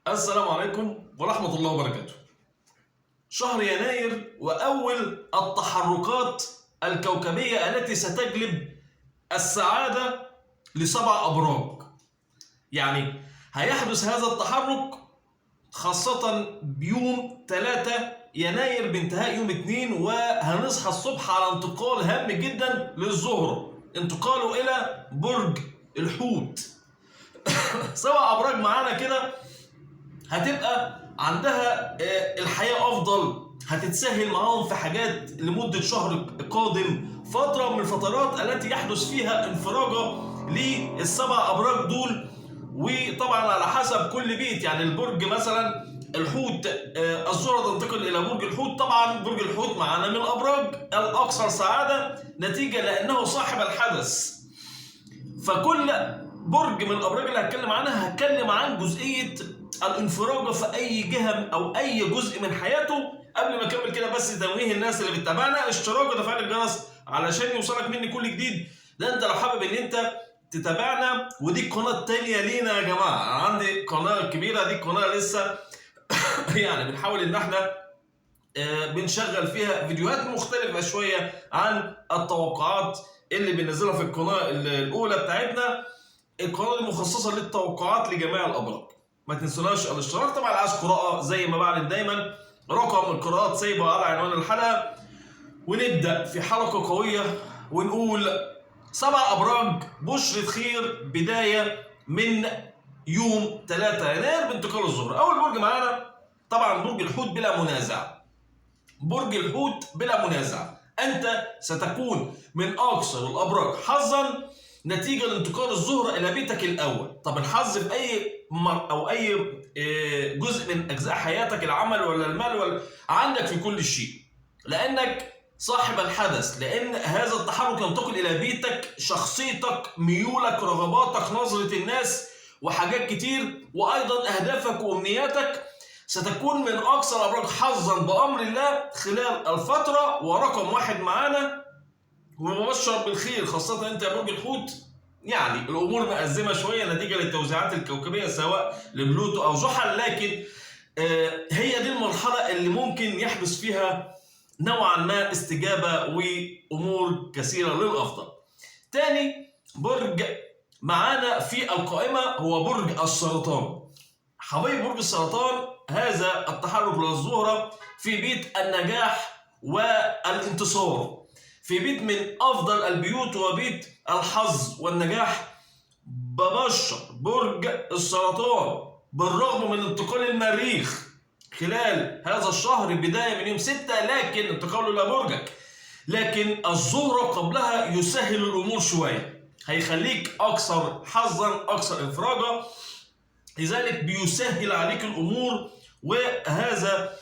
السلام عليكم ورحمة الله وبركاته. شهر يناير وأول التحركات الكوكبية التي ستجلب السعادة لسبع أبراج. يعني هيحدث هذا التحرك خاصة بيوم 3 يناير بانتهاء يوم 2، وهنصحى الصبح على انتقال هام جدا للزهرة، انتقاله إلى برج الحوت. 7 أبراج معانا كده هتبقى عندها الحياة أفضل، هتتسهل معاهم في حاجات لمدة شهر قادم، فترة من الفترات التي يحدث فيها انفراجة للسبع أبراج دول. وطبعا على حسب كل بيت، يعني البرج مثلا الحوت الزهرة تنتقل إلى برج الحوت. طبعا برج الحوت معانا من الأبراج الأكثر سعادة نتيجة لأنه صاحب الحدث. فكل برج من الابراج اللي هتكلم عنها هتكلم عن جزئيه الانفراجه في اي جهه او اي جزء من حياته. قبل ما اكمل كده بس تنويه الناس اللي بتتابعنا، اشتراك وتفعيل الجرس علشان يوصلك مني كل جديد. ده انت لو حابب ان انت تتابعنا، ودي القناه التانيه لينا يا جماعه. انا عندي قناه كبيره، دي القناه لسه يعني بنحاول ان احنا بنشغل فيها فيديوهات مختلفه شويه عن التوقعات اللي بننزلها في القناه الاولى بتاعتنا. القناه دي مخصصه للتوقعات لجميع الابراج. ما تنسوناش الاشتراك. طبعا عايز قراءه زي ما بعلن دايما، رقم القراءات سايبه على عنوان الحلقه. ونبدا في حلقه قويه ونقول 7 ابراج بشرة خير بدايه من يوم 3 يناير بانتقال الزهره. اول برج معانا طبعا برج الحوت بلا منازع. برج الحوت بلا منازع، انت ستكون من اكثر الابراج حظا نتيجه لانتقال الزهره الى بيتك الاول. طب الحظ في اي او اي جزء من اجزاء حياتك، العمل ولا المال ولا عندك، في كل شيء، لانك صاحب الحدث. لان هذا التحرك ينتقل الى بيتك، شخصيتك، ميولك، رغباتك، نظره الناس، وحاجات كتير، وايضا اهدافك وامنياتك ستكون من اكثر الابراج حظا بامر الله خلال الفتره. ورقم 1 معانا ومبشر بالخير، خاصه انت يا برج الحوت. يعني الامور مأزمه شويه نتيجه للتوزيعات الكوكبيه سواء لبلوتو او زحل، لكن هي دي المرحله اللي ممكن يحدث فيها نوعا ما استجابه وامور كثيره للافضل. تاني برج معانا في القائمه هو برج السرطان. حبايب برج السرطان، هذا التحرك للزهرة في بيت النجاح والانتصار، في بيت من أفضل البيوت وبيت الحظ والنجاح. ببشر برج السرطان بالرغم من انتقال المريخ خلال هذا الشهر بداية من يوم 6، لكن انتقاله إلى برجك، لكن الزهرة قبلها يسهل الأمور شوية، هيخليك أكثر حظا أكثر انفراجا، لذلك بيسهل عليك الامور. وهذا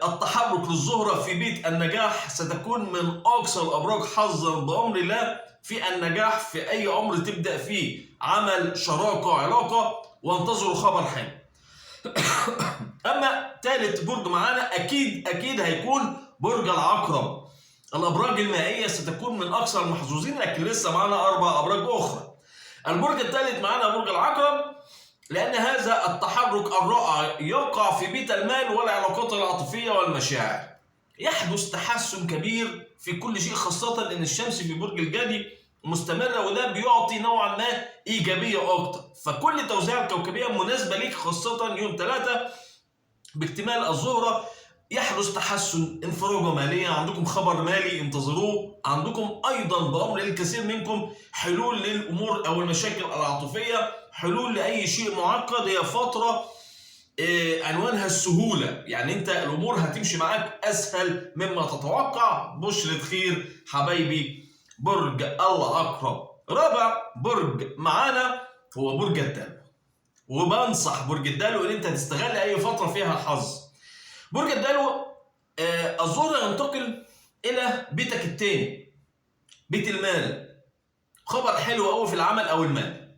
التحرك للزهره في بيت النجاح ستكون من اكثر الابراج حظا بامر الله في النجاح في اي امر تبدا فيه، عمل، شراكه، علاقه، وانتظروا خبر حلو. اما ثالث برج معانا اكيد هيكون برج العقرب. الابراج المائيه ستكون من اكثر المحظوظين، لكن لسه معانا 4 ابراج اخرى. البرج الثالث معانا برج العقرب، لأن هذا التحرك الرائع يقع في بيت المال والعلاقات العاطفية والمشاعر. يحدث تحسن كبير في كل شيء، خاصة إن الشمس في برج الجدي مستمرة، وده بيعطي نوعا ما إيجابية أكتر. فكل التوزيعات الكوكبية مناسبة ليك، خاصة يوم 3 باكتمال الزهرة يحدث تحسن، انفراجة مالية، عندكم خبر مالي انتظروه، عندكم أيضا بأمر الكثير منكم حلول للأمور أو المشاكل العاطفية، حلول لأي شيء معقد. هي فترة عنوانها السهولة، يعني أنت الأمور هتمشي معاك أسهل مما تتوقع. بشرة خير حبايبي برج العقرب. رابع برج معانا هو برج الدلو، وبنصح برج الدلو ان انت تستغل اي فتره فيها حظ. برج الدلو الزهره ينتقل الى بيتك الثاني، بيت المال. خبر حلو قوي في العمل او المال،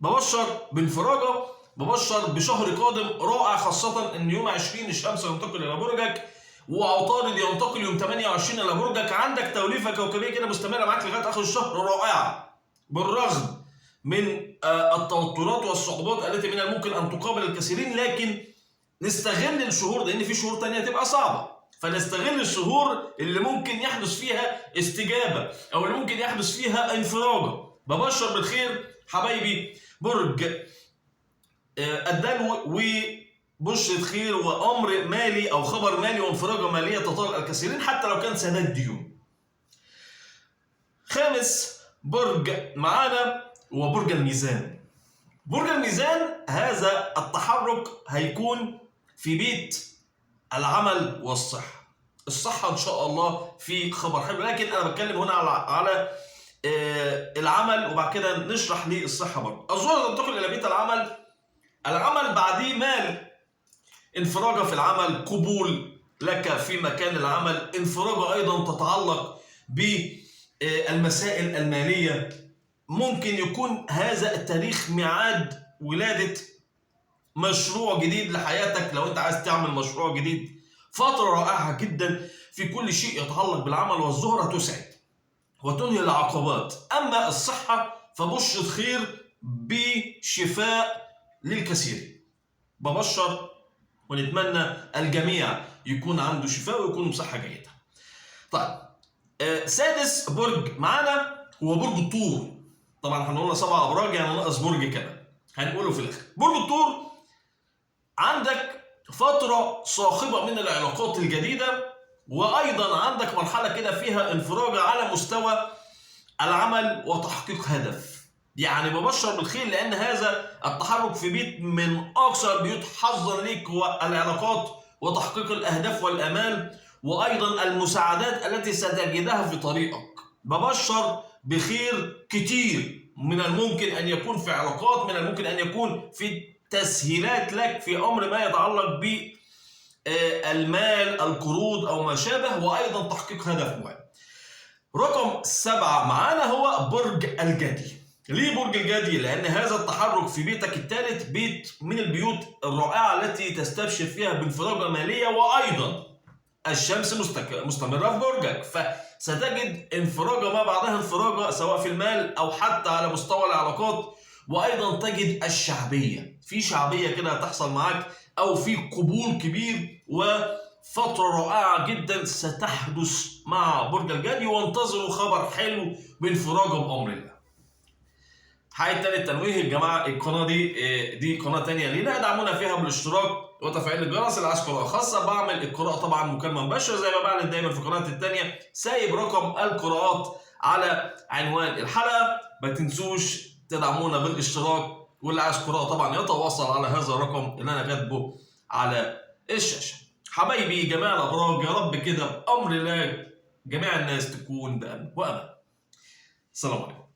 ببشر بانفراجه، ببشر بشهر قادم رائع، خاصه ان يوم 20 الشمس ينتقل الى برجك، وعطارد ينتقل يوم 28 الى برجك. عندك توليفه كوكبيه كده مستمره معاك لغايه اخر الشهر رائعه، بالرغم من التوترات والصعوبات التي من الممكن أن تقابل الكثيرين، لكن نستغل الشهور، لأن في شهور تانية تبقى صعبة، فنستغل الشهور اللي ممكن يحدث فيها استجابة أو اللي ممكن يحدث فيها انفراجة. ببشر بالخير حبايبي برج الدلو، وبشرة خير وأمر مالي أو خبر مالي وانفراجة مالية تطال الكثيرين حتى لو كان سداد ديون. خامس برج معانا هو برج الميزان. برج الميزان هذا التحرك هيكون في بيت العمل والصحة. الصحة إن شاء الله في خبر حلو، لكن أنا بتكلم هنا على العمل، وبعد كده نشرح ليه الصحة برضه. الزهرة تنتقل إلى بيت العمل. العمل بعديه مال، انفراجة في العمل، قبول لك في مكان العمل، انفراجة أيضا تتعلق بالمسائل المالية. ممكن يكون هذا التاريخ ميعاد ولادة مشروع جديد لحياتك لو انت عايز تعمل مشروع جديد. فترة رائعة جدا في كل شيء يتعلق بالعمل، والزهرة تسعد وتنهي العقبات. أما الصحة فبشرة خير بشفاء للكثير. ببشر ونتمنى الجميع يكون عنده شفاء ويكون بصحة جيدة. طيب سادس برج معانا هو برج الثور. طبعا احنا قلنا 7 أبراج، يعني ناقص برج كمان هنقوله في الآخر. برج الثور عندك فترة صاخبة من العلاقات الجديدة، وأيضا عندك مرحلة كده فيها انفراج على مستوى العمل وتحقيق هدف. يعني ببشر بالخير، لأن هذا التحرك في بيت من أكثر بيوت حظا ليك هو العلاقات وتحقيق الأهداف والآمال، وأيضا المساعدات التي ستجدها في طريقك. ببشر بخير كتير، من الممكن أن يكون في علاقات، من الممكن أن يكون في تسهيلات لك في أمر ما يتعلق بالمال، القروض أو ما شابه، وأيضا تحقيق هدف مهم. رقم 7 معانا هو برج الجدي. ليه برج الجدي؟ لأن هذا التحرك في بيتك الثالث بيت من البيوت الرائعة التي تستبشر فيها بانفراجة مالية، وأيضا الشمس مستمرة في برجك، فستجد انفراجة ما بعدها انفراجة سواء في المال أو حتى على مستوى العلاقات. وأيضا تجد الشعبية، في شعبية كده هتحصل معاك أو في قبول كبير، وفترة رائعة جدا ستحدث مع برج الجدي. وانتظروا خبر حلو بانفراجة بأمر الله. حاجة تاني التنويه يا جماعة، القناة دي قناة تانية لينا، ادعمونا فيها بالاشتراك وتفعيل الجرس. اللي عايز قراءة خاصة بعمل القراءة طبعا مكالمة مباشرة زي ما بعمل دايما في القناة التانية. سايب رقم القراءات على عنوان الحلقة. ما تنسوش تدعمونا بالاشتراك، واللي عايز قراءة طبعا يتواصل على هذا الرقم اللي انا كاتبه على الشاشة. حبايبي جميع الابراج، يا رب كده بأمر الله جميع الناس تكون بأمن وأمان. السلام عليكم.